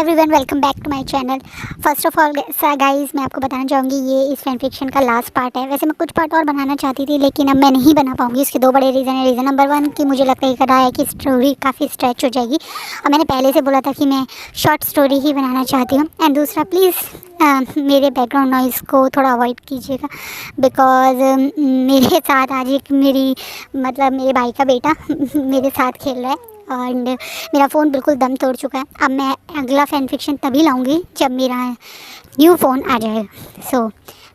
Everyone, welcome back to my channel. First of all guys, मैं आपको बताना चाहूँगी ये इस फैन फिक्शन का लास्ट पार्ट है। वैसे मैं कुछ पार्ट और बनाना चाहती थी, लेकिन अब मैं नहीं बना पाऊँगी। इसके दो बड़े रीज़न है। रीज़न नंबर 1 कि मुझे लगता है रहा है कि स्टोरी काफ़ी स्ट्रेच हो जाएगी, और मैंने पहले से बोला था कि मैं शॉर्ट स्टोरी ही बनाना चाहती हूँ। एंड दूसरा, प्लीज़ मेरे बैकग्राउंड नॉइज़ को थोड़ा अवॉइड कीजिएगा, बिकॉज़ मेरे साथ आज एक मेरे भाई का बेटा मेरे साथ खेल रहा है, एंड मेरा फ़ोन बिल्कुल दम तोड़ चुका है। अब मैं अगला फैन फिक्शन तभी लाऊंगी जब मेरा न्यू फ़ोन आ जाएगा। So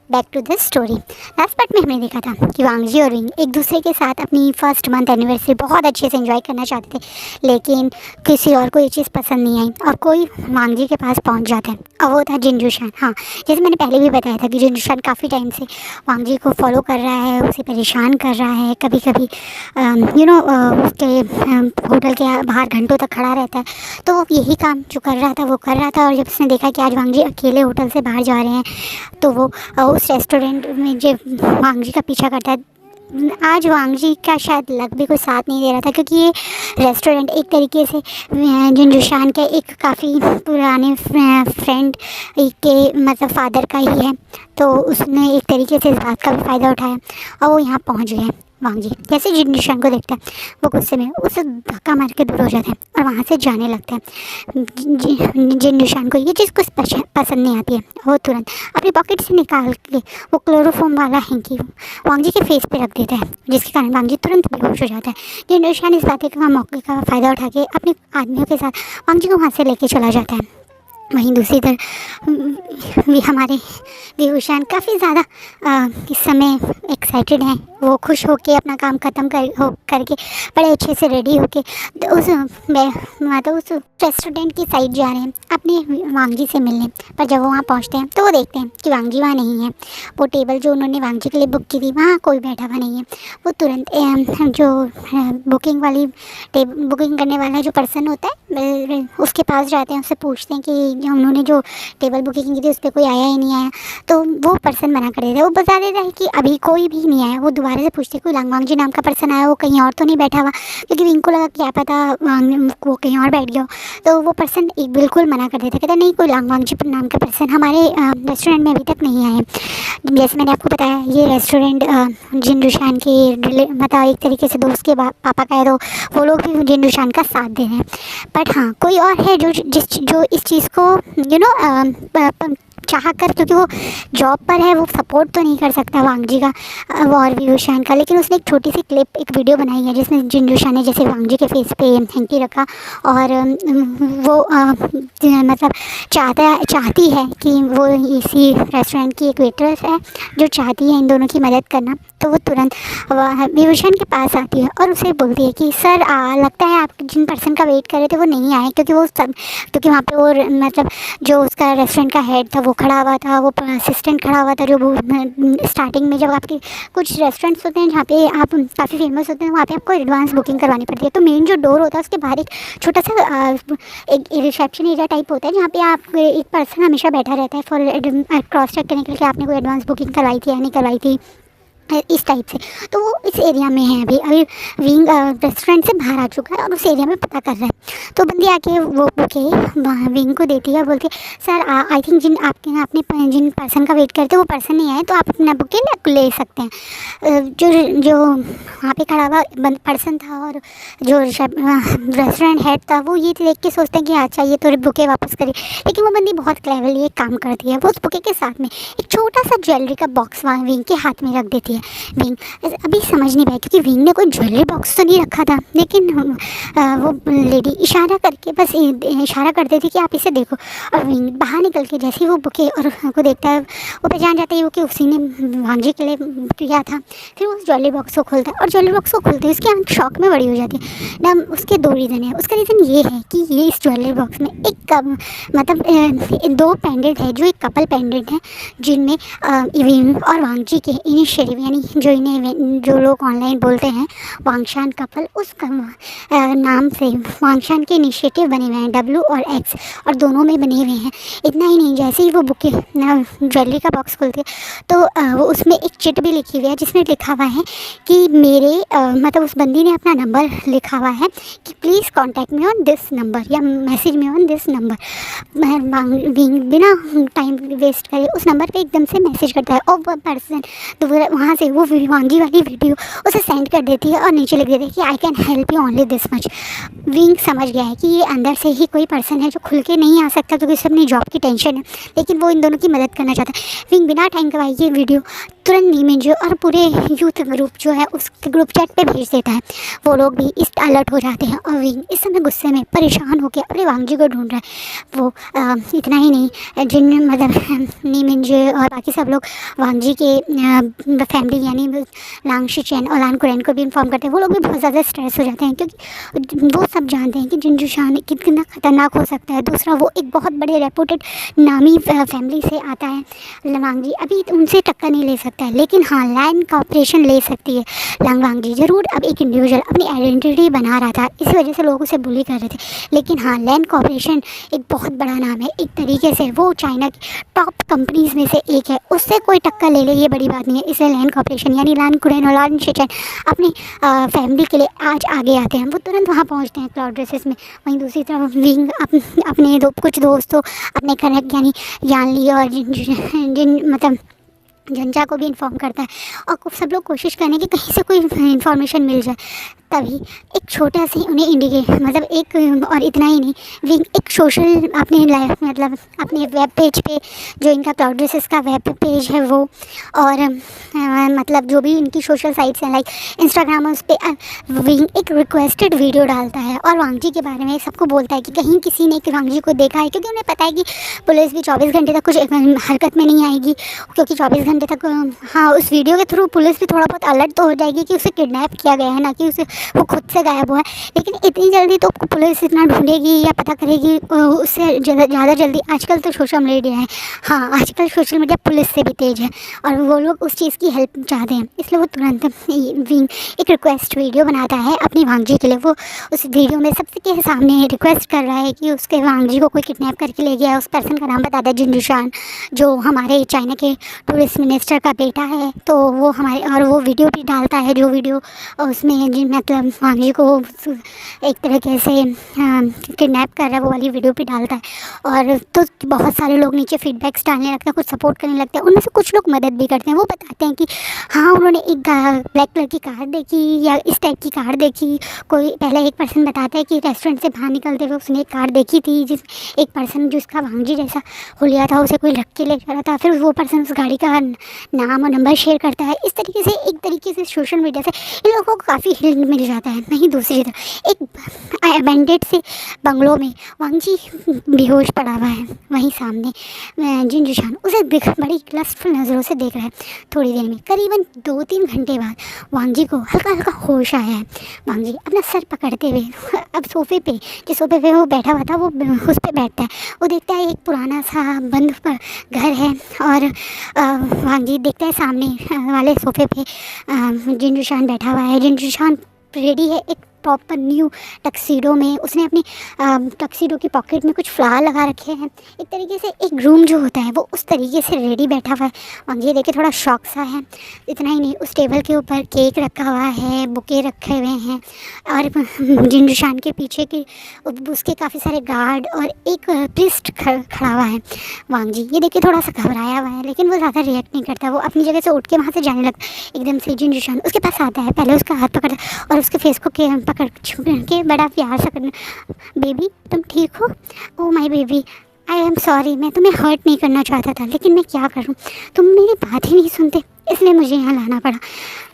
back to the story. Last part में हमने देखा था कि वांगजी और विंग एक दूसरे के साथ अपनी फर्स्ट मंथ एनिवर्सरी बहुत अच्छे से एंजॉय करना चाहते थे, लेकिन किसी और को ये चीज़ पसंद नहीं आई और कोई वांगजी के पास पहुंच जाता है, और वो था जिनजूशान। हाँ, जैसे मैंने पहले भी बताया था कि जिनजूशान काफ़ी टाइम से वांगजी को फॉलो कर रहा है, उसे परेशान कर रहा है। कभी कभी उसके होटल के बाहर घंटों तक खड़ा रहता है। तो वो यही काम जो कर रहा था वो कर रहा था, और जब उसने देखा कि आज वांगजी अकेले होटल से बाहर जा रहे हैं, तो वो उस रेस्टोरेंट में जो वांगजी का पीछा करता है। आज वांगजी का शायद लक भी कोई साथ नहीं दे रहा था, क्योंकि ये रेस्टोरेंट एक तरीके से जिनजूशान के एक काफ़ी पुराने फ्रेंड के फादर का ही है। तो उसने एक तरीके से इस बात का भी फ़ायदा उठाया और वो यहाँ पहुँच गए। वांगजी जैसे जिनजूशान को देखता है, वो गुस्से में उसे धक्का मार के दूर हो जाता है और वहाँ से जाने लगता है। जिनजूशान को ये चीज़ कुछ पसंद नहीं आती है। वो तुरंत अपनी पॉकेट से निकाल के वो क्लोरोफॉर्म वाला हैंकी वांगजी के फेस पे रख देता है, जिसके कारण वांगजी तुरंत बेहोश हो जाता है। जिनजूशान इस बात का मौके का फ़ायदा उठा के अपने आदमियों के साथ वांगजी को वहाँ से लेके चला जाता है। वहीं दूसरी तरफ भी हमारे जिनजूशान काफ़ी ज़्यादा इस समय एक्साइटेड हैं। वो खुश होके अपना काम ख़त्म करके बड़े अच्छे से रेडी होके उस रेस्टोरेंट की साइड जा रहे हैं अपने वांगजी से मिलने। पर जब वो वहाँ पहुँचते हैं तो वो देखते हैं कि वांगजी वहाँ नहीं है। वो टेबल जो उन्होंने वांगजी के लिए बुक की थी, वहाँ कोई बैठा हुआ नहीं है। वो तुरंत जो बुकिंग करने वाला जो पर्सन होता है उसके पास जाते हैं, उससे पूछते हैं कि उन्होंने जो टेबल बुकिंग की थी उस पर कोई आया ही नहीं आया। तो वो पर्सन मना कर देता है, वो बता देता है कि अभी कोई भी नहीं आया। वो दोबारा से पूछते कोई वांगजी नाम का पर्सन आया, वो कहीं और तो नहीं बैठा हुआ, क्योंकि विंग को लगा क्या पता वो कहीं और बैठ गया हो। तो वो पर्सन बिल्कुल मना कर देता, कहता नहीं, कोई वांगजी नाम का पर्सन हमारे रेस्टोरेंट में अभी तक नहीं आया। जैसे मैंने आपको बताया, ये रेस्टोरेंट जिनजूशान के एक तरीके से दोस्त के पापा का है, तो वो लोग भी जिनजूशान का साथ दे रहे हैं। बट हाँ, कोई और है जो इस चीज़ को चाह कर, क्योंकि वो जॉब पर है, वो सपोर्ट तो नहीं कर सकता वांगजी का और जिनजूशान का। लेकिन उसने एक छोटी सी क्लिप, एक वीडियो बनाई है जिसमें जिनजूशान ने जैसे वांगजी के फेस पे हैंकी रखा, और वो चाहती है कि वो इसी रेस्टोरेंट की एक वेट्रेस है जो चाहती है इन दोनों की मदद करना। तो वो तुरंत जिनजूशान के पास आती है और उसे बोलती है कि सर, लगता है आप जिन पर्सन का वेट कर रहे थे वो नहीं आए, क्योंकि वहाँ पे वो जो उसका रेस्टोरेंट का हेड था वो खड़ा हुआ था, वो असिस्टेंट खड़ा हुआ था। जो स्टार्टिंग में जब आपके कुछ रेस्टोरेंट्स होते हैं जहाँ पे आप काफ़ी फेमस होते हैं, वहाँ पे आपको एडवांस बुकिंग करवानी पड़ती है। तो मेन जो डोर होता है उसके बाहर एक छोटा सा एक रिसेप्शन एरिया टाइप होता है, जहाँ पे आप एक पर्सन हमेशा बैठा रहता है फॉर क्रॉस चेक करने के लिए कि आपने कोई एडवांस बुकिंग करवाई थी या नहीं करवाई थी, इस टाइप से। तो वो इस एरिया में है। अभी विंग रेस्टोरेंट से बाहर आ चुका है और उस एरिया में पता कर रहा है। तो बंदी आके वो बुके विंग को देती है, बोलती सर, आई थिंक आपने जिन पर्सन का वेट करते वो पर्सन नहीं आए, तो आप अपना बुके ले सकते हैं। जो वहाँ पे खड़ा हुआ पर्सन था और जो रेस्टोरेंट हेड था, वो ये देख के सोचते हैं कि अच्छा ये तो बुके वापस करे। लेकिन वो बंदी बहुत क्लेवरली एक काम करती है, वो उस बुके के साथ में एक छोटा सा ज्वेलरी का बॉक्स विंग के हाथ में रख देती है। विंग अभी समझ नहीं पाया, क्योंकि विंग ने कोई ज्वेलरी बॉक्स तो नहीं रखा था, लेकिन वो लेडी इशारा करके बस इशारा कर देती कि आप इसे देखो। और विंग बाहर निकल के जैसे ही वो बुके और को देखता है, वो पहचान जाता है वो कि उसी ने वांगजी के लिए किया था। फिर वो उस ज्वेलरी बॉक्स को खोलता है, और ज्वेलरी बॉक्स को खोलते ही उसकी आँख शॉक में बड़ी हो जाती है ना। उसके दो रीज़न है। उसका रीज़न ये है कि ये इस ज्वेलरी बॉक्स में एक दो पेंडेंट है जो एक कपल पेंडेंट है, जिनमें विंग और वांगजी के इनिशियली यानी जो लोग ऑनलाइन बोलते हैं वांगशान कपल, उस नाम से वांगशान के इनिशिएटिव बने हुए हैं, W और X, और दोनों में बने हुए हैं। इतना ही नहीं, जैसे ही वो बुके ज्वेलरी का बॉक्स खोलते तो वो उसमें एक चिट भी लिखी हुई है जिसमें लिखा हुआ है कि मेरे मतलब उस बंदी ने अपना नंबर लिखा हुआ है कि please contact me on this number या message me on this number. बिना टाइम वेस्ट करे उस नंबर पे एकदम से मैसेज करता है और वो पर्सन तो वहाँ से वो वांगी वाली वीडियो उसे सेंड कर देती है और नीचे लिख देती है कि I can help you only this much. Wing समझ गया है कि ये अंदर से ही कोई पर्सन है जो खुल के नहीं आ सकता क्योंकि उसे अपनी जॉब की टेंशन है, लेकिन वो इन दोनों की मदद करना चाहता है। विंग बिना टाइम गवाए ये वीडियो तुरंत नीमिन और पूरे यूथ ग्रुप जो है उस ग्रुप चैट पे भेज देता है। वो लोग भी इस अलर्ट हो जाते हैं और विंग इस समय गुस्से में परेशान होकर अपने वांगजी को ढूंढ रहा है। वो इतना ही नहीं, जिन मतलब नीमिन और बाकी सब लोग वांगजी के फैमिली यानी लांग शिचेन और लान कुरैन को भी इन्फॉर्म करते हैं। वो लोग भी बहुत ज़्यादा स्ट्रेस हो जाते हैं क्योंकि वो सब जानते हैं कि जिनजुशान कितना ख़तरनाक हो सकता है। दूसरा, वो एक बहुत बड़े रेपुटेड नामी फैमिली से आता है। वांगजी अभी उनसे टक्कर नहीं ले सकता है, लेकिन हाँ लैन कॉपरेशन ले सकती है। वांगजी ज़रूर अब एक इंडिविजुअल अपनी आइडेंटिटी बना रहा था, इस वजह से लोग उसे बुली कर रहे थे, लेकिन हाँ लैन कॉपरेशन एक बहुत बड़ा नाम है। एक तरीके से वो चाइना की टॉप कंपनीज़ में से एक है, उससे कोई टक्कर ले ये बड़ी बात नहीं है। इसलिए लैन कॉपरेशन यानी लान कुरैन और लान शिचेन अपनी फैमिली के लिए आज आगे आते हैं। वो तुरंत वहाँ पहुँचते हैं क्लाउड ड्रेसेस में। वहीं दूसरी तरफ विंग अपने कुछ दोस्तों अपने कनेक्ट यानी यानली और जिन मतलब झंझा को भी इन्फॉर्म करता है और सब लोग कोशिश करें कि कहीं से कोई इन्फॉर्मेशन मिल जाए। तभी एक छोटा सी उन्हें इंडिकेट मतलब एक, और इतना ही नहीं, विंग एक सोशल अपनी लाइफ मतलब अपने वेब पेज पे जो इनका क्लाउड ड्रेसेस का वेब पेज है वो, और मतलब जो भी इनकी सोशल साइट्स हैं लाइक इंस्टाग्राम, उस पर विंग एक रिक्वेस्टेड वीडियो डालता है और वांगजी के बारे में सबको बोलता है कि कहीं किसी ने वांगजी को देखा है, क्योंकि उन्हें पता है कि पुलिस भी 24 घंटे तक कुछ हरकत में नहीं आएगी, क्योंकि 24 घंटे तक हाँ उस वीडियो के थ्रू पुलिस भी थोड़ा बहुत अलर्ट तो हो जाएगी कि उसे किडनैप किया गया है, ना कि उसे वो खुद से गायब हुआ है। लेकिन इतनी जल्दी तो पुलिस इतना ढूंढेगी या पता करेगी उससे ज़्यादा जल्दी आजकल तो सोशल मीडिया है, हाँ आजकल सोशल मीडिया पुलिस से भी तेज़ है और वो लोग उस चीज़ की हेल्प चाहते हैं। इसलिए वो तुरंत विंग एक रिक्वेस्ट वीडियो बनाता है अपनी वांगजी के लिए। वो उस वीडियो में सबके सामने रिक्वेस्ट कर रहा है कि उसके वांगजी को कोई किडनैप करके ले गया है। उस पर्सन का नाम बताता है जिनजुशान, जो हमारे चाइना के टूरिस्ट मिनिस्टर का बेटा है। तो वो हमारे और वो वीडियो भी डालता है, जो वीडियो उसमें मतलब वांगजी को एक तरीके से किडनैप कर रहा है वो वाली वीडियो भी डालता है। और तो बहुत सारे लोग नीचे फीडबैक्स डालने लगते हैं, कुछ सपोर्ट करने लगते हैं, उनमें से कुछ लोग मदद भी करते हैं। वो बताते हैं कि हाँ उन्होंने एक ब्लैक कलर की कार देखी या इस टाइप की कार देखी। कोई पहले एक पर्सन बताता है कि रेस्टोरेंट से बाहर निकलते हुए उसने एक कार देखी थी, जिस एक पर्सन जिसका वांगजी जैसा हुलिया था उसे कोई रख के ले जा रहा था। फिर वो पर्सन उस गाड़ी का नाम और नंबर शेयर करता है। इस तरीके से एक तरीके से सोशल मीडिया से इन लोगों को काफ़ी हेल्प मिल जाता है। वहीं दूसरी तरफ एक अबैंडेड से बंगलों में वांगजी बेहोश पड़ा हुआ है। वहीं सामने जिनजुशान उसे बड़ी लस्टफुल नज़रों से देख रहा है। थोड़ी देर में करीबन 2-3 घंटे बाद वांगजी को हल्का हल्का होश आया है। वांगजी अपना सर पकड़ते हुए अब सोफे पे, जिस सोफे पे वो बैठा हुआ था वो उस पर बैठता है। वो देखता है एक पुराना सा बंद घर है और वांगजी देखता है सामने वाले सोफे पे जिनजुशान बैठा हुआ है। जिनजुशान रेडी है एक प्रॉपर न्यू टक्सीडो में। उसने अपनी टक्सीडो की पॉकेट में कुछ फ्लावर लगा रखे हैं। एक तरीके से एक ग्रूम जो होता है वो उस तरीके से रेडी बैठा हुआ है। वांगजी देखे थोड़ा शौक सा है। इतना ही नहीं, उस टेबल के ऊपर केक रखा हुआ है, बुके रखे हुए हैं और जिनजुशान के पीछे के उसके काफ़ी सारे गार्ड और एक प्रिस्ट खड़ा हुआ है। वांगजी ये देखे थोड़ा सा घबराया हुआ है, लेकिन वो ज़्यादा रिएक्ट नहीं करता। वो अपनी जगह से उठ के वहाँ से जाने लगता। एकदम से जिनजुशान उसके पास आता है, पहले उसका हाथ पकड़ता है और उसके फेस को पकड़ छू के बड़ा प्यार से करना, बेबी तुम ठीक हो? Oh my baby, I am sorry, मैं तुम्हें हर्ट नहीं करना चाहता था, लेकिन मैं क्या करूं, तुम मेरी बात ही नहीं सुनते, इसलिए मुझे यहाँ लाना पड़ा।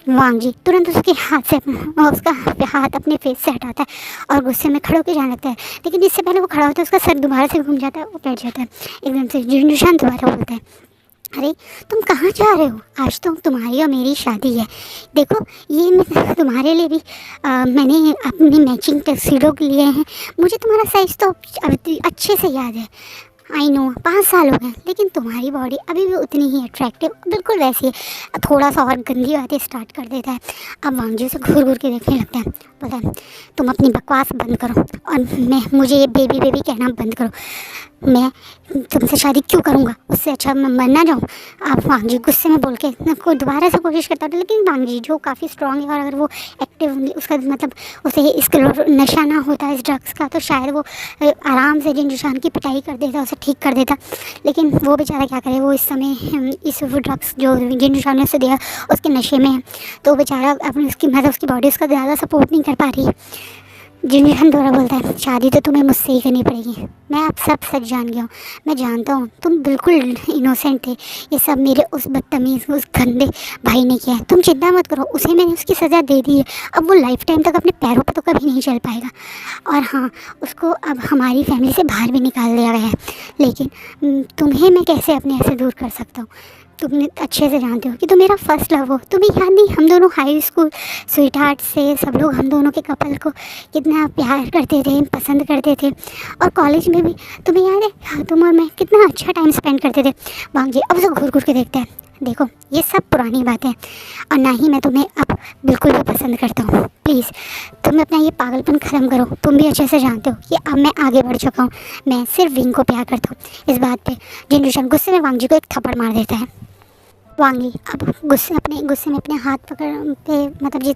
वांगजी तुरंत उसके हाथ से उसका हाथ अपने फेस से हटाता है और गुस्से में खड़े होकर जाने लगता है। लेकिन इससे पहले वो खड़ा होता है उसका सर दोबारा से घूम जाता है, वो बैठ जाता है। एकदम से जिनजुशान दोबारा बोलता है, अरे तुम कहाँ जा रहे हो? आज तो तुम्हारी और मेरी शादी है। देखो ये मैं तुम्हारे लिए भी मैंने अपनी मैचिंग टक्सीडो लिए हैं। मुझे तुम्हारा साइज़ तो अच्छे से याद है। आई नो 5 साल हो गए, लेकिन तुम्हारी बॉडी अभी भी उतनी ही अट्रैक्टिव बिल्कुल वैसी है। थोड़ा सा और गंदी बातें स्टार्ट कर देता है। अब वांगजी से घूर घूर के देखने लगता है। बोलता है तुम अपनी बकवास बंद करो और मुझे ये बेबी बेबी कहना बंद करो। मैं तुमसे शादी क्यों करूँगा, उससे अच्छा मैं मर ना जाऊँ। अब वांगजी गुस्से में बोल के को दोबारा से कोशिश करता है, लेकिन वांगजी जो काफ़ी स्ट्रॉन्ग है और अगर वो एक्टिव उसका मतलब उसे इसका नशा ना होता है इस ड्रग्स का, तो शायद वो आराम से जिन की पिटाई कर देता, उसे ठीक कर देता। लेकिन वो बेचारा क्या करे, वो इस समय इस ड्रग्स जो जिन ने उसे दिया उसके नशे में है, तो बेचारा अपनी उसकी मतलब उसकी बॉडी उसका ज़्यादा सपोर्ट नहीं कर पा रही है। जिन दोबारा बोलता है शादी तो तुम्हें मुझसे ही करनी पड़ेगी। मैं अब सब सच जान गया हूँ। मैं जानता हूँ तुम बिल्कुल इनोसेंट थे। ये सब मेरे उस बदतमीज़ उस गंदे भाई ने किया है। तुम चिंता मत करो, उसे मैंने उसकी सज़ा दे दी है। अब वो लाइफ टाइम तक अपने पैरों पर तो कभी नहीं चल पाएगा। और हाँ, उसको अब हमारी फैमिली से बाहर भी निकाल दिया गया है। लेकिन तुम्हें मैं कैसे अपने ऐसे दूर कर सकता हूँ। तुमने अच्छे से जानते हो कि तुम मेरा फर्स्ट लव हो। तुम्हें याद नहीं, हम दोनों हाई स्कूल स्वीट हार्ट से सब लोग हम दोनों के कपल को कितना प्यार करते थे, पसंद करते थे। और कॉलेज में भी तुम्हें याद है, हाँ, तुम और मैं कितना अच्छा टाइम स्पेंड करते थे। वांगजी अब उसे घूर घूर के देखते हैं। देखो ये सब पुरानी बातें हैं और ना ही मैं तुम्हें अब बिल्कुल भी पसंद करता हूँ। प्लीज़ तुम अपना ये पागलपन ख़त्म करो। तुम भी अच्छे से जानते हो कि अब मैं आगे बढ़ चुका हूँ। मैं सिर्फ विंग को प्यार करता हूँ। इस बात पे जिन गुस्से में वांगजी को एक थप्पड़ मार देता है। वांगी अब गुस्से में अपने हाथ पकड़ पे मतलब जिस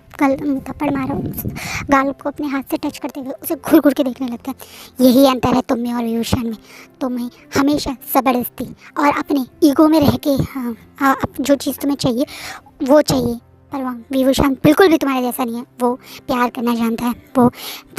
थप्पड़ मारा उस गाल को अपने हाथ से टच करते हुए उसे घूर घूर के देखने लगता है। यही अंतर है तुम में और विभूषण में। तुम्हें हमेशा ज़बरदस्ती और अपने ईगो में रह के जो चीज़ तुम्हें चाहिए वो चाहिए। पर विभूषण बिल्कुल भी तुम्हारे जैसा नहीं है। वो प्यार करना जानता है, वो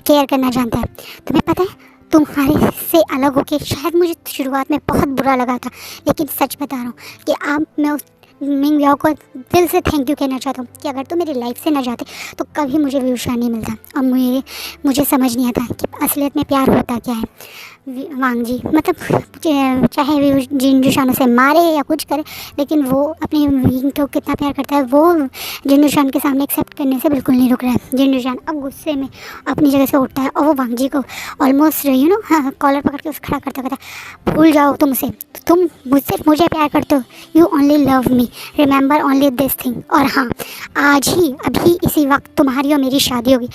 केयर करना जानता है। तुम्हें पता है तुम्हारे से अलग होके शायद मुझे शुरुआत में बहुत बुरा लगा था, लेकिन सच बता रहा हूँ कि अब मैं उस मिंग याओ को दिल से थैंक यू कहना चाहता हूँ कि अगर तो मेरी लाइफ से ना जाते तो कभी मुझे विभूषण नहीं मिलता। और मुझे समझ नहीं आता कि असलियत में प्यार होता क्या है। वांगजी मतलब चाहे जिन से मारे या कुछ करे, लेकिन वो अपने विंग को कितना प्यार करता है वो जिन के सामने एक्सेप्ट करने से बिल्कुल नहीं रुक रहा है। जिन अब गुस्से में अपनी जगह से उठता है और वो वांगजी को ऑलमोस्ट कॉलर पकड़ के उसे खड़ा करता कहता भूल जाओ तुमसे, तुम मुझे प्यार करते हो। You only love me, remember only this thing. और हाँ, आज ही अभी इसी वक्त तुम्हारी और मेरी शादी होगी।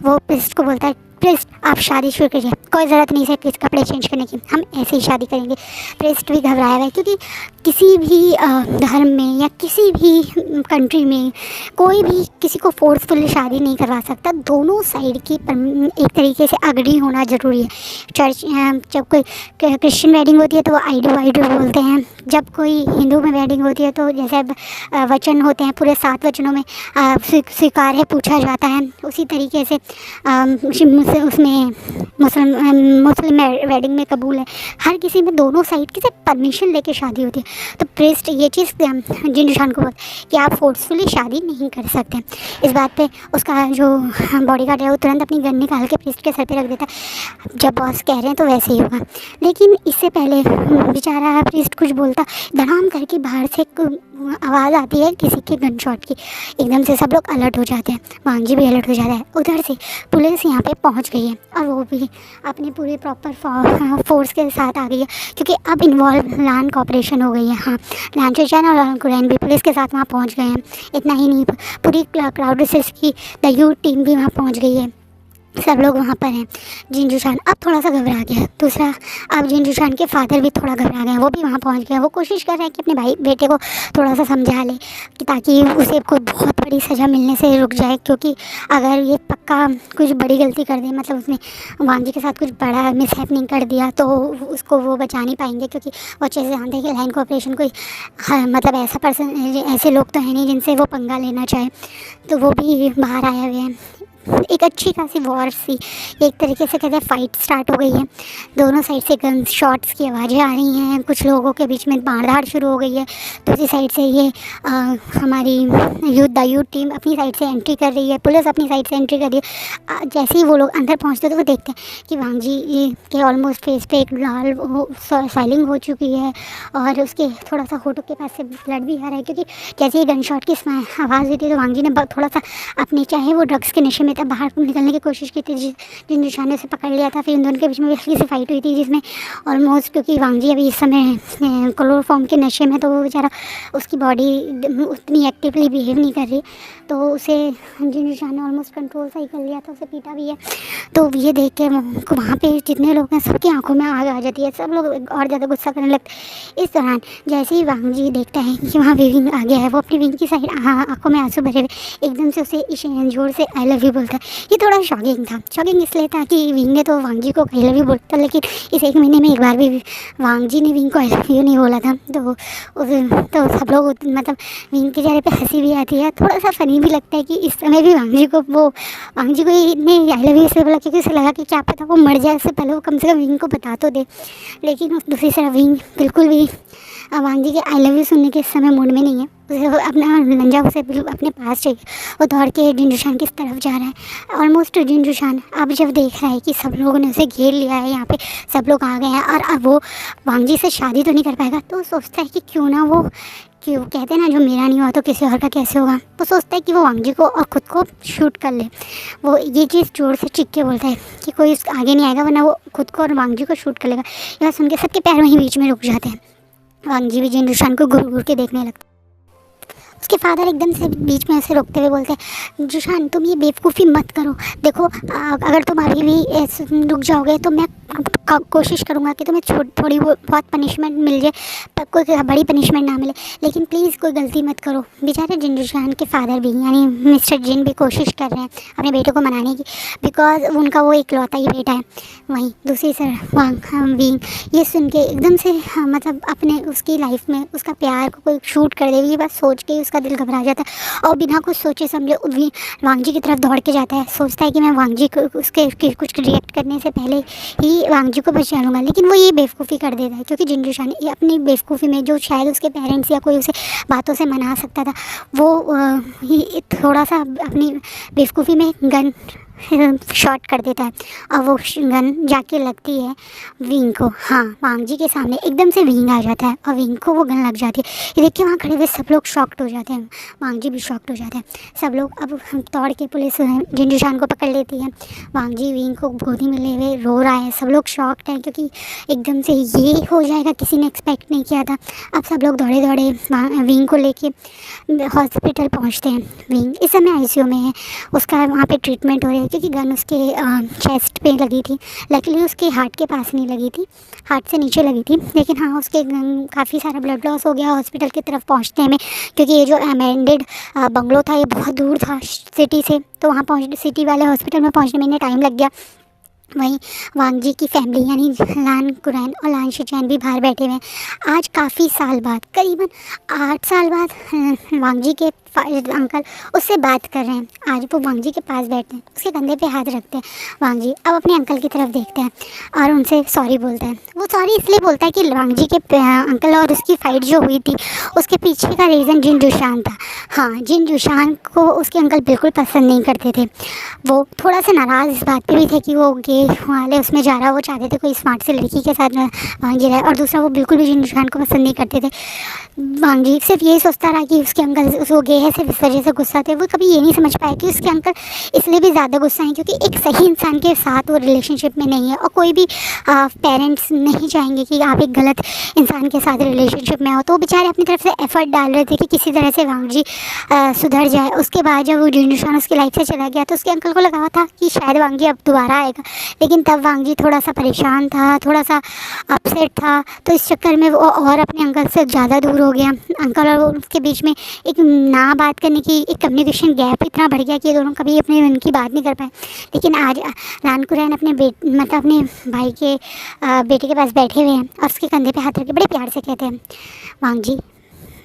वो प्रिस्ट को बोलता है प्रिस्ट आप शादी शुरू करिए, कोई ज़रूरत नहीं है प्लीज़ कपड़े चेंज करने की, हम ऐसे ही शादी करेंगे। प्रिस्ट भी घबराया हुआ है क्योंकि किसी भी धर्म में या किसी भी कंट्री में कोई भी किसी को फोर्सफुली शादी नहीं करवा सकता। दोनों साइड की एक तरीके से अग्री होना ज़रूरी है। चर्च जब कोई क्रिश्चियन वेडिंग होती है तो वो आई डू बोलते हैं। जब कोई हिंदू में वेडिंग होती है तो जैसे वचन होते हैं पूरे 7 वचनों में स्वीकार है पूछा जाता है। उसी तरीके से उसमें मुस्लिम वेडिंग में कबूल है। हर किसी में दोनों साइड की से परमिशन लेके शादी होती है। तो प्रिस्ट ये चीज़ जिन को कि आप फोर्सफुली शादी नहीं कर सकते। इस बात पे उसका जो बॉडीगार्ड है वो तुरंत अपनी गन निकाल के प्रिस्ट के सर पे रख देता है। जब बॉस कह रहे हैं तो वैसे ही होगा। लेकिन इससे पहले बेचारा प्रिस्ट कुछ बोलता, धड़ाम करके बाहर से आवाज़ आती है किसी के गन शॉट की। एकदम से सब लोग अलर्ट हो जाते हैं, वांगजी भी अलर्ट हो जाता है। उधर से पुलिस यहाँ पे पहुँच गई है और वो भी अपनी पूरी प्रॉपर फोर्स के साथ आ गई है क्योंकि अब इन्वॉल्व लान कॉपरेशन हो गई है। हाँ, लान चेचन और लान कुरैन भी पुलिस के साथ वहाँ पहुँच गए हैं। इतना ही नहीं, पूरी क्राउड रिसर्च की द यू टीम भी वहाँ पहुँच गई है। सब लोग वहाँ पर हैं। जिन अब थोड़ा सा घबरा गया। दूसरा, अब जिन के फादर भी थोड़ा घबरा गए हैं, वो भी वहाँ पहुँच गए हैं। वो कोशिश कर रहे हैं कि अपने भाई बेटे को थोड़ा सा समझा ले कि ताकि उसे कोई बहुत बड़ी सज़ा मिलने से रुक जाए, क्योंकि अगर ये पक्का कुछ बड़ी गलती कर दे, मतलब उसने वांगजी के साथ कुछ बड़ा मिसहैपनिंग कर दिया, तो उसको वो बचा नहीं पाएंगे। क्योंकि वो अच्छे से जानते हैं कि लाइन कोऑपरेशन कोई मतलब ऐसा पर्सन, ऐसे लोग तो हैं नहीं जिनसे वो पंगा लेना चाहे। तो वो भी बाहर आए हुए हैं। एक अच्छी खासी वॉर सी एक तरीके से कहते हैं फाइट स्टार्ट हो गई है। दोनों साइड से गन शॉट्स की आवाज़ें आ रही हैं। कुछ लोगों के बीच में मारधाड़ शुरू हो गई है। दूसरी साइड से ये हमारी यूथ टीम अपनी साइड से एंट्री कर रही है, पुलिस अपनी साइड से एंट्री कर रही है। जैसे ही वो लोग अंदर पहुंचते तो वो देखते हैं कि वांगजी के ऑलमोस्ट फेस पे एक लाल स्वेलिंग हो चुकी है और उसके थोड़ा सा होठों के पास से ब्लड भी आ रहा है, क्योंकि जैसे ही गन शॉट की आवाज़ हुई थी तो वांगजी ने थोड़ा सा अपने, चाहे वो ड्रग्स के नशे में में था, बाहर निकलने की कोशिश की थी, जिन जुशान ने उसे पकड़ लिया था। फिर उन दोनों के बीच में हल्की सी फाइट हुई थी, जिसमें ऑलमोस्ट, क्योंकि वांग जी अभी इस समय क्लोरोफॉर्म के नशे में, तो वो बेचारा, उसकी बॉडी उतनी एक्टिवली बिहेव नहीं कर रही, तो उसे जिन जुशान ने ऑलमोस्ट कंट्रोल सही कर लिया था, उसे पीटा भी है। तो ये देख के वहाँ पे जितने लोग हैं सबकी आंखों में आग आ जाती है, सब लोग और ज़्यादा गुस्सा करने लगते। इस दौरान जैसे ही वांग जी देखता है कि वहाँ विंग आ गया है, वो अपनी विंग की साइड आंखों में आंसू भरे हुए एकदम से उसे जोर से आई लव यू बोलता है। ये थोड़ा शॉकिंग था। शॉकिंग इसलिए था कि विंग ने तो वांग जी को आई लव यू बोलता, लेकिन इस 1 महीने में एक बार भी वांग जी ने विंग को आई लव यू नहीं बोला था। तो सब लोग मतलब विंग के चेहरे पे हंसी भी आती है, थोड़ा सा फनी भी लगता है कि इस समय भी वांग जी को इतने आई लव यू से बोला, क्योंकि उसे लगा कि क्या पता वो मर जाए, उससे पहले वो कम से कम विंग को बता तो दे। लेकिन दूसरी तरफ विंग बिल्कुल भी वांग जी के आई लव यू सुनने के इस समय मूड में नहीं है। उसे अपना लंजा उसे अपने पास चाहिए। वो दौड़ के जिन जुशान की तरफ जा रहा है। ऑलमोस्ट जिन जुशान अब जब देख रहा है कि सब लोगों ने उसे घेर लिया है, यहाँ पे सब लोग आ गए हैं और अब वो वांग जी से शादी तो नहीं कर पाएगा, तो सोचता है कि क्यों ना वो, क्यों कहते हैं ना, जो मेरा नहीं हुआ तो किसी और का कैसे होगा। वो सोचता है कि वो वांग जी को और ख़ुद को शूट कर ले। वो ये चीज़ जोर से चीख के बोलता है कि कोई उसके आगे नहीं आएगा, वरना वो खुद को और वांग जी को शूट कर लेगा। यह सुन के सबके पैर वहीं बीच में रुक जाते हैं। वांग जी भी जिन जुशान को घूर घूर के देखने लगता है। उसके फादर एकदम से बीच में ऐसे रोकते हुए बोलते हैं, जुशान तुम ये बेवकूफ़ी मत करो। देखो अगर तुम अभी भी ऐसे रुक जाओगे तो मैं कोशिश करूँगा कि तुम्हें थोड़ी बहुत पनिशमेंट मिल जाए, पर कोई बड़ी पनिशमेंट ना मिले, लेकिन प्लीज़ कोई गलती मत करो। बेचारे जिन जुशान के फादर भी, यानी मिस्टर जिन भी कोशिश कर रहे हैं अपने बेटे को मनाने की, बिकॉज उनका वो इकलौता ही बेटा है। वहीं दूसरी तरफ विंग ये सुन के एकदम से मतलब अपने उसकी लाइफ में उसका प्यार को कोई शूट कर दे, ये बात सोच के उसका दिल घबरा जाता है और बिना कुछ सोचे समझे वांग जी की तरफ दौड़ के जाता है। सोचता है कि मैं वांग जी को उसके कुछ रिएक्ट करने से पहले ही वांग जी को बचा लूँगा, लेकिन वो ये बेवकूफ़ी कर देता है, क्योंकि जिन जुशान ये अपनी बेवकूफ़ी में, जो शायद उसके पेरेंट्स या कोई उसे बातों से मना सकता था, वो थोड़ा सा अपनी बेवकूफ़ी में गन शॉट कर देता है और वो गन जाके लगती है विंग को। हाँ, वांग जी के सामने एकदम से विंग आ जाता है और विंग को वो गन लग जाती है। ये देख के वहाँ खड़े हुए सब लोग शॉक्ड हो जाते हैं, वांग जी भी शॉक्ड हो जाते हैं। सब लोग अब दौड़ के पुलिस जिन जुशान को पकड़ लेती है। वांग जी विंग को गोदी में ले हुए रो रहा है। सब लोग शॉक्ड हैं, क्योंकि एकदम से ये हो जाएगा किसी ने एक्सपेक्ट नहीं किया था। अब सब लोग दौड़े दौड़े विंग को लेके हॉस्पिटल पहुँचते हैं। विंग इस समय आईसीयू में है, उसका वहाँ पे ट्रीटमेंट हो रहा है, क्योंकि गन उसके चेस्ट पे लगी थी। लकीली उसके हार्ट के पास नहीं लगी थी, हार्ट से नीचे लगी थी, लेकिन हाँ उसके काफ़ी सारा ब्लड लॉस हो गया हॉस्पिटल की तरफ पहुँचने में, क्योंकि ये जो अमेंडेड बंगलो था ये बहुत दूर था सिटी से, तो वहाँ सिटी वाले हॉस्पिटल में पहुँचने में इन्हें टाइम लग गया। वहीं वांग जी की फैमिली यानी लान कुरैन और लान शिचैन भी बाहर बैठे हुए हैं। आज काफ़ी साल बाद, करीबन 8 साल बाद वांग जी के अंकल उससे बात कर रहे हैं। आज वो वांग जी के पास बैठते हैं, उसके कंधे पे हाथ रखते हैं। वांग जी अब अपने अंकल की तरफ देखते हैं और उनसे सॉरी बोलता है। वो सॉरी इसलिए बोलता है कि वांग जी के अंकल और उसकी फ़ाइट जो हुई थी उसके पीछे का रीज़न जिन जुशान था। हाँ, जिन जुशान को उसके अंकल बिल्कुल पसंद नहीं करते थे। वो थोड़ा सा नाराज़ इस बात पे भी थे कि वो गे वाले उसमें जा रहा, वो चाहते थे कोई स्मार्ट सी लड़की के साथ वांग जी रहे, और दूसरा वो बिल्कुल भी जिन जुशान को पसंद नहीं करते थे। वांग जी सिर्फ यही सोचता रहा कि उसके अंकल वो गे है, सिर्फ इस वजह से गुस्सा थे। वो कभी ये नहीं समझ पाया कि उसके अंकल इसलिए भी ज़्यादा गुस्सा हैं क्योंकि एक सही इंसान के साथ वो रिलेशनशिप में नहीं है, और कोई भी पेरेंट्स नहीं चाहेंगे कि आप एक गलत इंसान के साथ रिलेशनशिप में हो। तो वो बेचारे अपनी तरफ से एफर्ट डाल रहे थे कि किसी तरह से वांग जी सुधर जाए। उसके बाद जब वो जिन जुशान उसकी लाइफ से चला गया तो उसके अंकल को लगा था कि शायद वांग जी अब दोबारा आएगा, लेकिन तब वांग जी थोड़ा सा परेशान था, थोड़ा सा अपसेट था, तो इस चक्कर में वो और अपने अंकल से ज़्यादा दूर हो गया। अंकल और उसके बीच में एक ना बात करने की एक कम्युनिकेशन गैप इतना बढ़ गया कि ये दोनों कभी अपने मन की बात नहीं कर पाए। लेकिन आज लान कुरैन अपने मतलब अपने भाई के बेटे के पास बैठे हुए हैं और उसके कंधे पे हाथ रख के बड़े प्यार से कहते हैं, वांग जी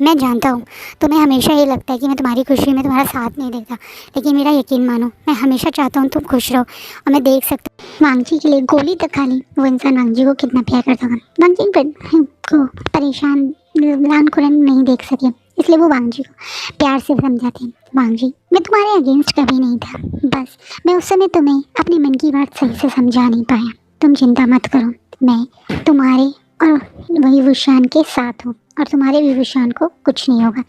मैं जानता हूँ तुम्हें हमेशा ये लगता है कि मैं तुम्हारी खुशी में तुम्हारा साथ नहीं देता, लेकिन मेरा यकीन मानो, मैं हमेशा चाहता हूँ तुम खुश रहो, और मैं देख सकता हूँ वांग जी के लिए गोली तक खा ली वो इंसान वांग जी को कितना प्यार करता था। वांग जी को परेशान लान कुरैन नहीं देख सके, इसलिए वो वांग जी को प्यार से समझाते हैं, वांग जी मैं तुम्हारे अगेंस्ट कभी नहीं था, बस मैं उस समय तुम्हें अपने मन की बात सही से समझा नहीं पाया। तुम चिंता मत करो, मैं तुम्हारे और वही विशान के साथ हूँ और तुम्हारे भी विशान को कुछ नहीं होगा।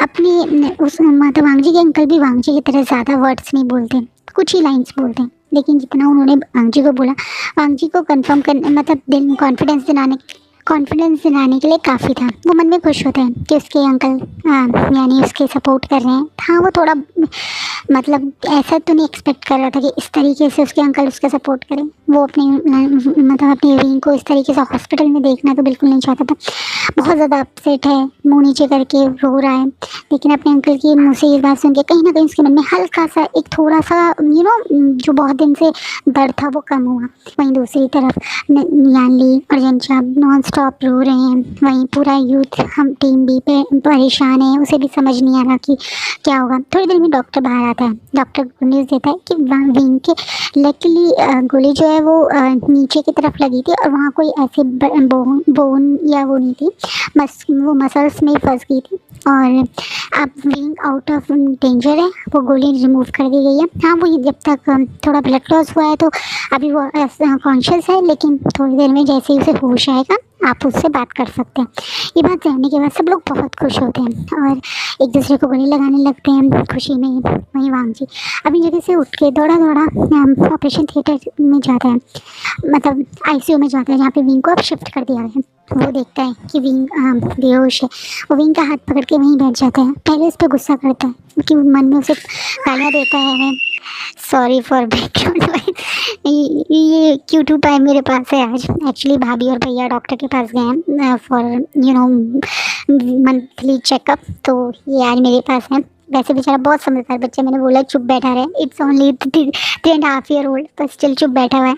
अपने उस मतलब वांग जी के अंकल भी वांग जी की तरह ज़्यादा वर्ड्स नहीं बोलते, कुछ ही लाइंस बोलते हैं, लेकिन जितना उन्होंने वांग जी को बोला, वांग जी को कंफर्म करने मतलब दिल कॉन्फिडेंस दिलाने के लिए काफ़ी था। वो मन में खुश होते हैं कि उसके अंकल यानी उसके सपोर्ट कर रहे हैं। हाँ, वो थोड़ा मतलब ऐसा तो नहीं एक्सपेक्ट कर रहा था कि इस तरीके से उसके अंकल उसका सपोर्ट करें। वो अपनी मतलब अपनी विंग को इस तरीके से हॉस्पिटल में देखना तो बिल्कुल नहीं चाहता था। बहुत ज़्यादा अपसेट है, मुँह नीचे करके रो रहा है। लेकिन अपने अंकल की मुँह से ये बात सुन के कहीं ना कहीं उसके मन में हल्का सा एक थोड़ा सा जो बहुत दिन से दर्द था वो कम हुआ। वहीं दूसरी तरफ यानली और जनशाब नॉन स्टॉप रो रहे हैं। वहीं पूरा यूथ हम टीम भी परेशान है, उसे भी समझ नहीं आ रहा कि क्या होगा। थोड़ी देर में डॉक्टर बाहर आता है। डॉक्टर गुड न्यूज़ देता है कि विंग के लकीली गोली जो है वो नीचे की तरफ लगी थी और वहाँ कोई ऐसे बोन या वो नहीं थी, वो मसल्स में फंस गई थी और अब विंग आउट ऑफ डेंजर है। वो गोली रिमूव कर दी गई है। हाँ, वो जब तक थोड़ा ब्लड लॉस हुआ है तो अभी वो कॉन्शियस है, लेकिन थोड़ी देर में जैसे ही उसे होश आएगा आप उससे बात कर सकते हैं। ये बात जानने के बाद सब लोग बहुत खुश होते हैं और एक दूसरे को गले लगाने लगते हैं खुशी में। वहीं वांग जी अपनी जगह से उठ के दौड़ा ऑपरेशन थिएटर में जाता है, मतलब आईसीयू में जाता है जहाँ पे विंग को अब शिफ्ट कर दिया है। वो देखता है कि विंग बेहोश है। वो विंग का हाथ पकड़ के वहीं बैठ जाता है। पहले उस पर गुस्सा करता है क्योंकि मन में उसे गालियाँ देता है। सॉरी फॉर बैकग्राउंड ये Q2 टाइम मेरे पास है आज। एक्चुअली भाभी और भैया डॉक्टर के पास गए हैं फॉर मंथली चेकअप, तो ये आज मेरे पास है। वैसे बेचारा बहुत समझदार बच्चा, मैंने बोला चुप बैठा रहे। इट्स ओनली 3.5 year old, पर स्टिल चुप बैठा हुआ है।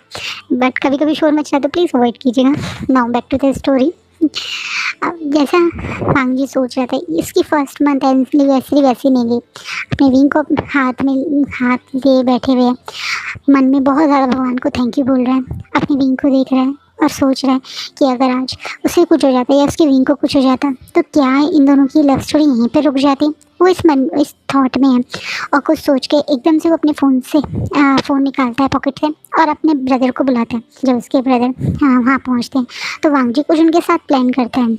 बट कभी कभी शोर मचता है तो प्लीज़ अवॉइड कीजिएगा। Now back to the story. जैसा वांग जी सोच रहा था, इसकी फर्स्ट मंथ वैसी नहीं गई। अपने विंग को हाथ लिए बैठे हुए मन में बहुत ज़्यादा भगवान को थैंक यू बोल रहा है। अपनी विंग को देख रहा है और सोच रहा है कि अगर आज उसे कुछ हो जाता या उसकी विंग को कुछ हो जाता तो क्या इन दोनों की लव स्टोरी यहीं पे रुक जाती। वो इस थॉट में है और कुछ सोच के एकदम से वो अपने फ़ोन निकालता है पॉकेट से और अपने ब्रदर को बुलाता है। जब उसके ब्रदर वहाँ पहुँचते हैं तो वांग जी कुछ उनके साथ प्लान करता है।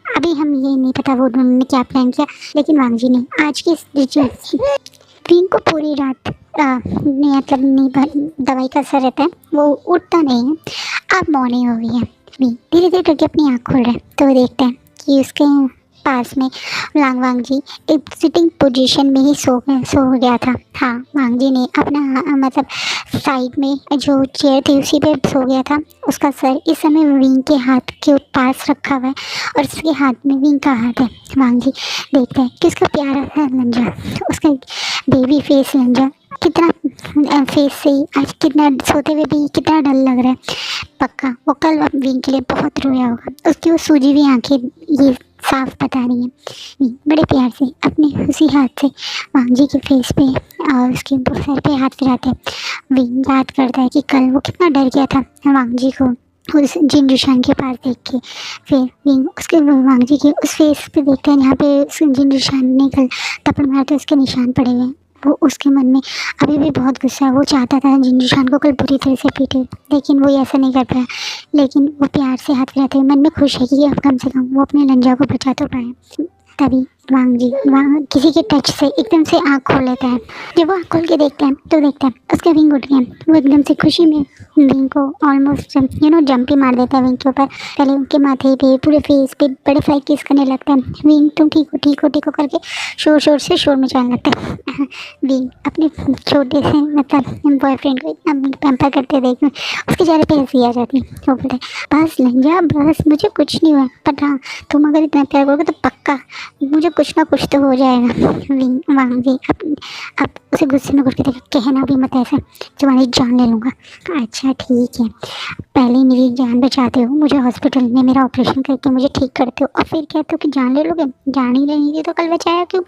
अभी हम ये नहीं पता वो उन्होंने क्या प्लान किया, लेकिन वांग जी ने आज की विंग को पूरी रात दवाई का असर रहता है, वो उठता नहीं है। अब मॉर्निंग हो गई है। विंग धीरे धीरे करके अपनी आँख खोल रहा है तो वो देखता है कि उसके पास में वांग जी एक सिटिंग पोजीशन में ही सो गया था। हाँ, वांग जी ने अपना मतलब साइड में जो चेयर थी उसी पे सो गया था। उसका सर इस समय विंग के हाथ के पास रखा हुआ है और उसके हाथ में विंग का हाथ है। वांग जी देखते हैं कि उसका प्यारा सा लंजा, उसका बेबी फेस लंजा कितना फेस से आज कितना सोते हुए भी कितना डर लग रहा है। पक्का वो कल विंग के लिए बहुत रोया होगा। उसकी वो सूजी हुई आँखें ये साफ बता रही हैं। बड़े प्यार से अपने उसी हाथ से वांग जी के फेस पे और उसके सर पे हाथ फिराते हैं। विंग याद करता है कि कल वो कितना डर गया था वांग जी को उस जिन जुशान के पास देख के। फिर विंग उसके वांग जी के उस फेस पे देखते हैं जहाँ पे जिन जुशान ने कल थप्पड़ मारे थे उसके निशान पड़े हुए हैं। वो उसके मन में अभी भी बहुत गुस्सा है। वो चाहता था जिन जुशान को कल बुरी तरह से पीटे, लेकिन वो ऐसा नहीं कर पाया। लेकिन वो प्यार से हाथ फिराते हुए मन में खुश है कि अब कम से कम वो अपने लंजा को बचा तो पाए। तभी वांग जी किसी के टच से एकदम से आँख खोल लेता है। जब वो आँख खोल के देखता है तो देखता है उसका विंग उठ गया। वो एकदम से खुशी में विंग को ऑलमोस्ट जंप ही मार देता है विंग के ऊपर। पहले उनके माथे पे पूरे फेस पे बड़े फ्लाई किस करने लगता है। विंग तुम ठीक हो करके शोर से शोर मचाने लगता है। विंग अपने छोटे से मतलब बॉयफ्रेंड को इतना पैम्पर करते देख उसके चेहरे पे हंसी आ जाती है। वो बोलता है बस लंजा बस, मुझे कुछ नहीं हुआ, पर हाँ तुम अगर इतना प्यार करोगे तो पक्का मुझे कुछ ना कुछ तो हो जाएगा। विंग वांग जी अब उसे गुस्से में घुट के देखा, कहना भी मत ऐसे, तुम्हारी जान ले लूँगा। अच्छा ठीक है, पहले मेरी जान बचाते हो, मुझे हॉस्पिटल में मेरा ऑपरेशन करके मुझे ठीक करते हो और फिर कहते हो कि जान ले लोगे। जान ही लेनी थी तो कल बचाया क्यों।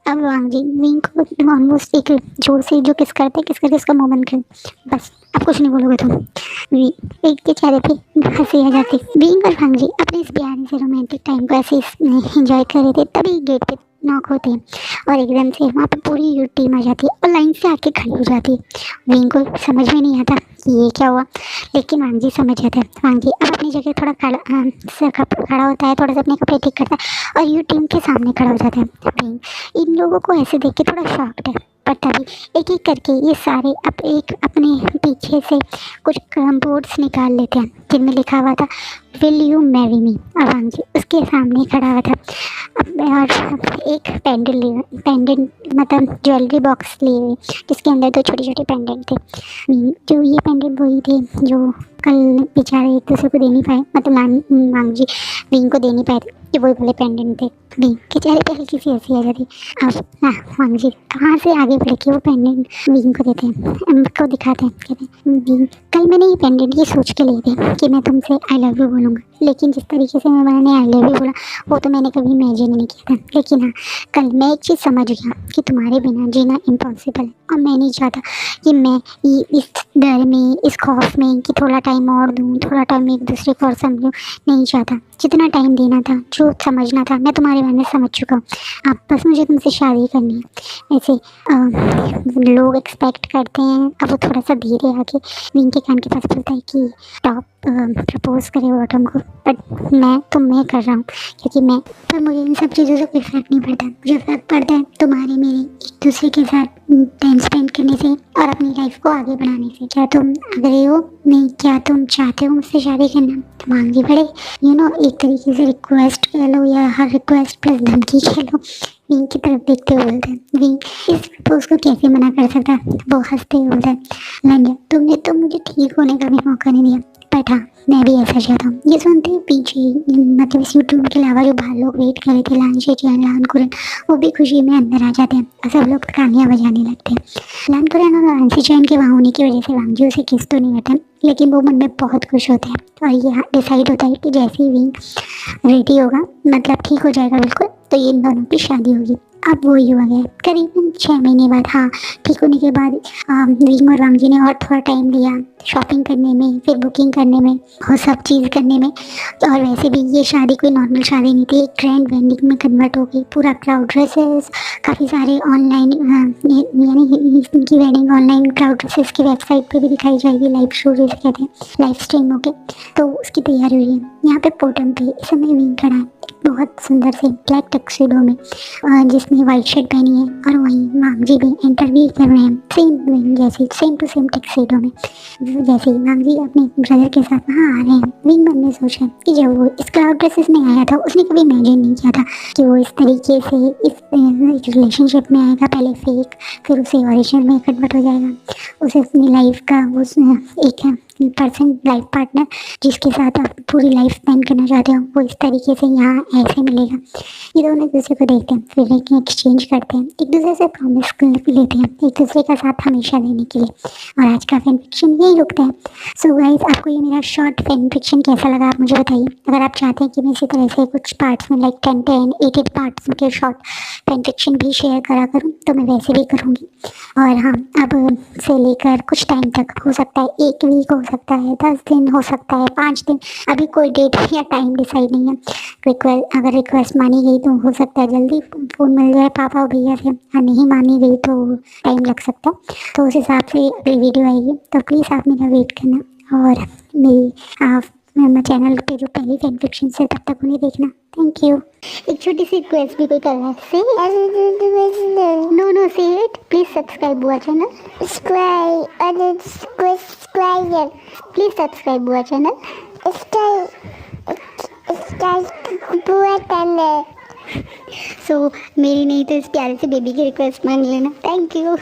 अब वांग जी विंग को ऑलमोस्ट एक जोर से जो किस करके उसका मुँह बंद कर, बस अब कुछ नहीं बोलोगे तुम। एक के चेहरे पे हंसी आ जाती। विंग और वांग जी अपने इस प्यारे से रोमांटिक टाइम को ऐसे एंजॉय कर रहे थे, तभी गेट पे नॉक होते हैं और एकदम से वहाँ पर पूरी टीम आ जाती है और लाइन से आके खड़ी हो जाती है। विंग को समझ में नहीं आता कि ये क्या हुआ, लेकिन वांग जी समझ जाता है। वांग जी अब अपनी जगह थोड़ा खड़ा होता है, थोड़ा सा अपने कपड़े ठीक करता है और यू टीम के सामने खड़ा हो जाता है। विंग इन लोगों को ऐसे देख के थोड़ा शॉक्ड है। पर तभी एक एक करके ये सारे अपने पीछे से कुछ बोर्ड्स निकाल लेते हैं जिनमें लिखा हुआ था विल यू मैरी मी। अवांग जी उसके सामने खड़ा हुआ था और एक पेंडेंट मतलब ज्वेलरी बॉक्स लिए हुए जिसके अंदर 2 छोटे छोटे पेंडेंट थे। जो ये पेंडेंट वही थे जो कल बेचारे एक दूसरे को दे नहीं पाए, मतलब वांग जी विंग को दे नहीं पाए थे, कि वही वाले पेंडेंट थे। विंग के चेहरे पे हल्की सी हंसी आ जाती। अब वांग जी कहाँ से आगे बढ़ के वो पेंडेंट विंग को देते हैं, को दिखाते हैं, कहते हैं विंग कल मैंने ये पेंडेंट ये सोच के लिए थे कि मैं तुमसे आई लव यू बोलूँगा, लेकिन जिस तरीके से मैंने आई लव यू बोला वो तो मैंने कभी इमेजिन नहीं किया था। लेकिन हाँ कल मैं एक चीज़ समझ गया कि तुम्हारे बिना जीना इम्पॉसिबल है, और मैं नहीं चाहता कि मैं इस डर में, इस खौफ में कि थोड़ा टाइम और दूँ, थोड़ा टाइम एक दूसरे को और समझूँ, नहीं चाहता। जितना टाइम देना था, जो समझना था, मैं तुम्हारे बारे में समझ चुका हूँ। अब बस मुझे तुमसे शादी करनी है। ऐसे लोग एक्सपेक्ट करते हैं। अब वो थोड़ा सा धीरे आके विंग के कान के पास बोलता है कि टॉप प्रपोज करे ऑटम को, बट मैं कर रहा हूँ क्योंकि मैं, पर मुझे इन सब चीज़ों से कोई फ़र्क नहीं पड़ता। मुझे फ़र्क पड़ता है तुम्हारे मेरे एक दूसरे के साथ टाइम स्पेंड करने से और अपनी लाइफ को आगे बढ़ाने से। क्या तुम अग्री हो? नहीं, क्या तुम चाहते हो मुझसे शादी करना? तो मांगी पड़े एक तरीके से रिक्वेस्ट कह लो या हर रिक्वेस्ट प्लस धमकी कह लो। विंग की तरफ देखते हुए बोलते हैं, विंग इस प्रपोज को कैसे मना कर सकता है? वो हंसते हुए बोलता है, लंजा तुमने तो मुझे ठीक होने का भी मौका नहीं दिया, बट हाँ मैं भी ऐसा चाहता हूँ। ये सुनते ही पीछे मतलब इस यूट्यूब के अलावा जो बाहर लोग वेट कर रहे थे, लान शेचियान, लान कुरन, वो भी खुशी में अंदर आ जाते हैं और सब लोग तालियां बजाने लगते हैं। लान कुरन और लान शेचियान के वहाँ होने की वजह से वांग जी उसे किस तो नहीं करते, लेकिन वो मन में बहुत खुश होते हैं और ये डिसाइड होता है कि जैसे ही विंग रेडी होगा, मतलब ठीक हो जाएगा बिल्कुल, तो ये इन दोनों की शादी होगी। अब वही हो गया करीबन 6 महीने बाद। हाँ ठीक होने के बाद विंग और वांग जी ने और थोड़ा टाइम लिया शॉपिंग करने में, फिर बुकिंग करने में और सब चीज़ करने में। और वैसे भी ये शादी कोई नॉर्मल शादी नहीं थी, एक ग्रैंड वेडिंग में कन्वर्ट हो गई। पूरा क्राउड ड्रेसेस, काफ़ी सारे ऑनलाइन यानी इनकी वेडिंग ऑनलाइन क्राउड ड्रेसेस की वेबसाइट पे भी दिखाई जाएगी, लाइव शो जैसे कहते हैं, लाइव स्ट्रीम होके, तो उसकी तैयारी हुई है। यहाँ पे पोटम पे इस समय विंग खड़ा है बहुत सुंदर से ब्लैक टक्सीडो में, जिसने वाइट शर्ट पहनी है, और वहीं वांग जी भी इंटरव्यू कर रहे हैं सेम जैसे सेम टू सेम टक्सीडो में। जैसे ही वांग जी अपने ब्रदर के साथ वहाँ आ रहे हैं, विंग मन में सोच रहे हैं कि जब वो इस क्राउड ड्रेसेस में आया था उसने कभी इमेजिन नहीं किया था कि वो इस तरीके से इस रिलेशनशिप में आएगा, पहले फेक फिर उसे ओरिजिनल में कन्वर्ट हो जाएगा, उसे अपनी लाइफ का वो एक पर्सन लाइफ पार्टनर जिसके साथ आप पूरी लाइफ स्पेंड करना चाहते हो वो इस तरीके से यहाँ ऐसे मिलेगा। ये दोनों एक दूसरे को देखते हैं, फिर एक एक्सचेंज करते हैं, एक दूसरे से प्रॉमिस लेते हैं एक दूसरे का साथ हमेशा देने के लिए। और आज का फैन फिक्शन यही रुकता है। सो गाइस आपको ये मेरा शॉर्ट फैन फिक्शन कैसा लगा आप मुझे बताइए। अगर आप चाहते हैं कि मैं इसी तरह से कुछ पार्ट्स में लाइक 10-8 पार्ट्स के शॉर्ट फैन फिक्शन भी शेयर करा करूँ तो मैं वैसे भी करूँगी। और हाँ अब से लेकर कुछ टाइम तक, हो सकता है 1 वीक, हो सकता है 10 दिन, हो सकता है 5 दिन, अभी कोई डेट या टाइम डिसाइड नहीं है। अगर रिक्वेस्ट मानी गई तो हो सकता है जल्दी फ़ोन मिल जाए पापा और भैया से, और नहीं मानी गई तो टाइम लग सकता है। तो उस हिसाब से अगली वीडियो आएगी, तो प्लीज़ आप मेरा वेट करना और मेरे चैनल पे जो पहली फैन फिक्शन से तब तक उन्हें देखना। Thank you. एक छोटी सी रिक्वेस्ट भी कोई कर रहा है, से नो से इट, प्लीज सब्सक्राइब बुआ चैनल, प्लीज सब्सक्राइब बुआ चैनल, सो मेरी नहीं तो इस प्यारे से बेबी की रिक्वेस्ट मांग लेना। Thank you.